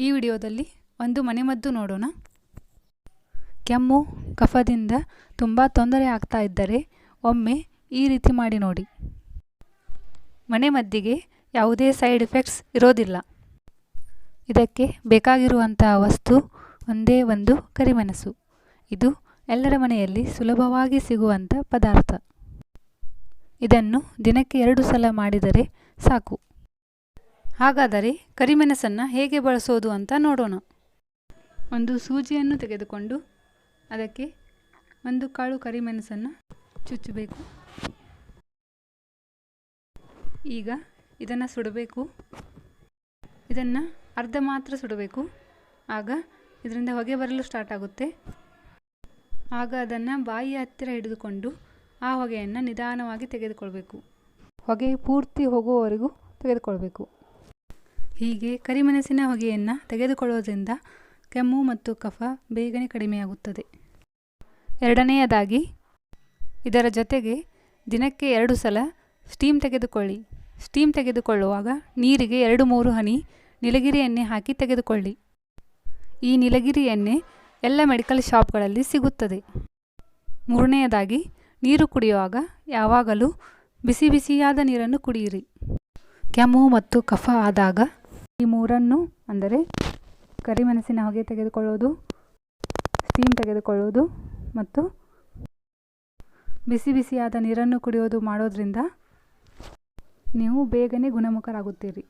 ಈ ವಿಡಿಯೋದಲ್ಲಿ ಒಂದು ಮನೆಮದ್ದು ನೋಡೋಣ. ಕೆಮ್ಮು ಕಫದಿಂದ ತುಂಬ ತೊಂದರೆ ಆಗ್ತಾ ಇದ್ದರೆ ಒಮ್ಮೆ ಈ ರೀತಿ ಮಾಡಿ ನೋಡಿ. ಮನೆಮದ್ದಿಗೆ ಯಾವುದೇ ಸೈಡ್ ಎಫೆಕ್ಟ್ಸ್ ಇರೋದಿಲ್ಲ. ಇದಕ್ಕೆ ಬೇಕಾಗಿರುವಂತಹ ವಸ್ತು ಒಂದೇ ಒಂದು ಕರಿಮೆಣಸು. ಇದು ಎಲ್ಲರ ಮನೆಯಲ್ಲಿ ಸುಲಭವಾಗಿ ಸಿಗುವಂಥ ಪದಾರ್ಥ. ಇದನ್ನು ದಿನಕ್ಕೆ 2 ಸಲ ಮಾಡಿದರೆ ಸಾಕು. ಹಾಗಾದರೆ ಕರಿಮೆಣಸನ್ನು ಹೇಗೆ ಬಳಸೋದು ಅಂತ ನೋಡೋಣ. ಒಂದು ಸೂಜಿಯನ್ನು ತೆಗೆದುಕೊಂಡು ಅದಕ್ಕೆ 1 ಕಾಳು ಕರಿಮೆಣಸನ್ನು ಚುಚ್ಚಬೇಕು. ಈಗ ಇದನ್ನು ಸುಡಬೇಕು. ಇದನ್ನು ಅರ್ಧ ಮಾತ್ರ ಸುಡಬೇಕು. ಆಗ ಇದರಿಂದ ಹೊಗೆ ಬರಲು ಸ್ಟಾರ್ಟ್ ಆಗುತ್ತೆ. ಆಗ ಅದನ್ನು ಬಾಯಿಯ ಹತ್ತಿರ ಹಿಡಿದುಕೊಂಡು ಆ ಹೊಗೆಯನ್ನು ನಿಧಾನವಾಗಿ ತೆಗೆದುಕೊಳ್ಬೇಕು. ಹೊಗೆ ಪೂರ್ತಿ ಹೋಗುವವರೆಗೂ ತೆಗೆದುಕೊಳ್ಬೇಕು. ಹೀಗೆ ಕರಿಮೆಣಸಿನ ಹೊಗೆಯನ್ನು ತೆಗೆದುಕೊಳ್ಳೋದ್ರಿಂದ ಕೆಮ್ಮು ಮತ್ತು ಕಫ ಬೇಗನೆ ಕಡಿಮೆಯಾಗುತ್ತದೆ. ಎರಡನೆಯದಾಗಿ ಇದರ ಜೊತೆಗೆ ದಿನಕ್ಕೆ 2 ಸಲ ಸ್ಟೀಮ್ ತೆಗೆದುಕೊಳ್ಳಿ. ಸ್ಟೀಮ್ ತೆಗೆದುಕೊಳ್ಳುವಾಗ ನೀರಿಗೆ 2-3 ಹನಿ ನೀಲಗಿರಿ ಎಣ್ಣೆ ಹಾಕಿ ತೆಗೆದುಕೊಳ್ಳಿ. ಈ ನೀಲಗಿರಿ ಎಣ್ಣೆ ಎಲ್ಲ ಮೆಡಿಕಲ್ ಶಾಪ್ಗಳಲ್ಲಿ ಸಿಗುತ್ತದೆ. ಮೂರನೆಯದಾಗಿ ನೀರು ಕುಡಿಯುವಾಗ ಯಾವಾಗಲೂ ಬಿಸಿ ಬಿಸಿಯಾದ ನೀರನ್ನು ಕುಡಿಯಿರಿ. ಕೆಮ್ಮು ಮತ್ತು ಕಫ ಆದಾಗ ಈ ಮೂರನ್ನು, ಅಂದರೆ ಕರಿಮೆಣಸಿನ ಹೊಗೆ ತೆಗೆದುಕೊಳ್ಳೋದು, ಸ್ಟೀಮ್ ತೆಗೆದುಕೊಳ್ಳೋದು ಮತ್ತು ಬಿಸಿ ಬಿಸಿಯಾದ ನೀರನ್ನು ಕುಡಿಯೋದು ಮಾಡೋದ್ರಿಂದ ನೀವು ಬೇಗನೆ ಗುಣಮುಖರಾಗುತ್ತೀರಿ.